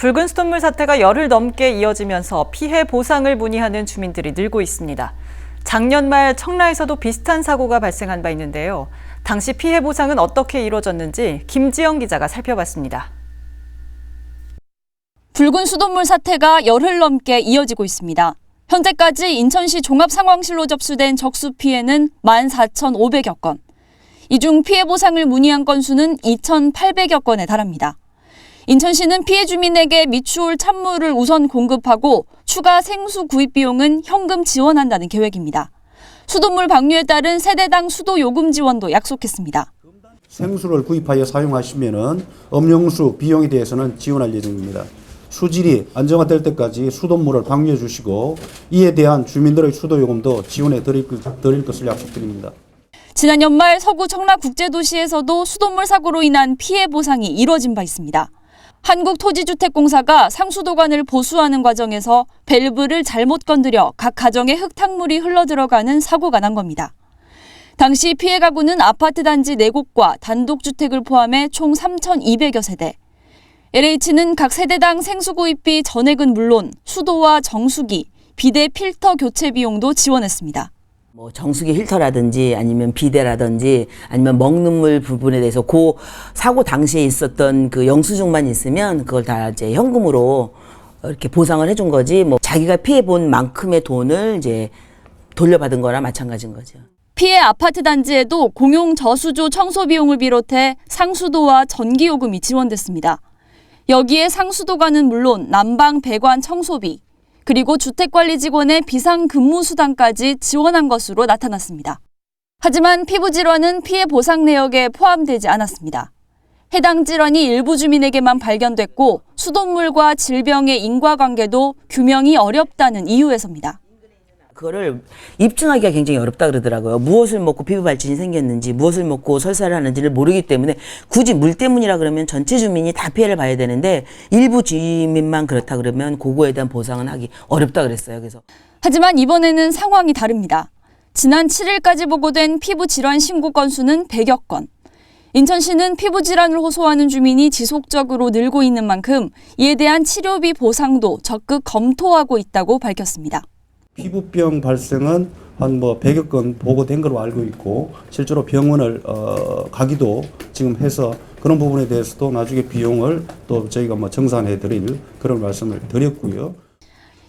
붉은 수돗물 사태가 열흘 넘게 이어지면서 피해 보상을 문의하는 주민들이 늘고 있습니다. 작년 말 청라에서도 비슷한 사고가 발생한 바 있는데요. 당시 피해 보상은 어떻게 이루어졌는지 김지영 기자가 살펴봤습니다. 붉은 수돗물 사태가 열흘 넘게 이어지고 있습니다. 현재까지 인천시 종합상황실로 접수된 적수 피해는 14,500여 건. 이 중 피해 보상을 문의한 건수는 2,800여 건에 달합니다. 인천시는 피해 주민에게 미추홀 찬물을 우선 공급하고 추가 생수 구입 비용은 현금 지원한다는 계획입니다. 수돗물 방류에 따른 세대당 수도 요금 지원도 약속했습니다. 생수를 구입하여 사용하시면 음용수 비용에 대해서는 지원할 예정입니다. 수질이 안정화될 때까지 수돗물을 방류해 주시고 이에 대한 주민들의 수도 요금도 지원해 드릴 것을 약속드립니다. 지난 연말 서구 청라국제도시에서도 수돗물 사고로 인한 피해 보상이 이뤄진 바 있습니다. 한국토지주택공사가 상수도관을 보수하는 과정에서 밸브를 잘못 건드려 각 가정에 흙탕물이 흘러들어가는 사고가 난 겁니다. 당시 피해 가구는 아파트 단지 4곳과 단독주택을 포함해 총 3,200여 세대. LH는 각 세대당 생수 구입비 전액은 물론 수도와 정수기, 비대 필터 교체 비용도 지원했습니다. 정수기 필터라든지 아니면 비데라든지 아니면 먹는 물 부분에 대해서 그 사고 당시에 있었던 그 영수증만 있으면 그걸 다 이제 현금으로 이렇게 보상을 해준 거지 자기가 피해 본 만큼의 돈을 이제 돌려받은 거나 마찬가지인 거죠. 피해 아파트 단지에도 공용 저수조 청소 비용을 비롯해 상수도와 전기요금이 지원됐습니다. 여기에 상수도관은 물론 난방 배관 청소비, 그리고 주택관리 직원의 비상근무수당까지 지원한 것으로 나타났습니다. 하지만 피부질환은 피해 보상 내역에 포함되지 않았습니다. 해당 질환이 일부 주민에게만 발견됐고 수돗물과 질병의 인과관계도 규명이 어렵다는 이유에서입니다. 그거를 입증하기가 굉장히 어렵다 그러더라고요. 무엇을 먹고 피부 발진이 생겼는지, 무엇을 먹고 설사를 하는지를 모르기 때문에 굳이 물 때문이라 그러면 전체 주민이 다 피해를 봐야 되는데 일부 주민만 그렇다 그러면 그거에 대한 보상은 하기 어렵다 그랬어요. 그래서 하지만 이번에는 상황이 다릅니다. 지난 7일까지 보고된 피부 질환 신고 건수는 100여 건. 인천시는 피부 질환을 호소하는 주민이 지속적으로 늘고 있는 만큼 이에 대한 치료비 보상도 적극 검토하고 있다고 밝혔습니다. 피부병 발생은 한 100여 건 보고된 걸로 알고 있고 실제로 병원을 가기도 지금 해서 그런 부분에 대해서도 나중에 비용을 또 저희가 정산해 드릴 그런 말씀을 드렸고요.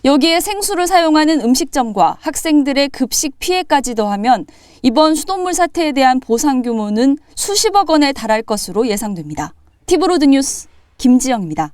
여기에 생수를 사용하는 음식점과 학생들의 급식 피해까지 더하면 이번 수돗물 사태에 대한 보상 규모는 수십억 원에 달할 것으로 예상됩니다. 티브로드 뉴스 김지영입니다.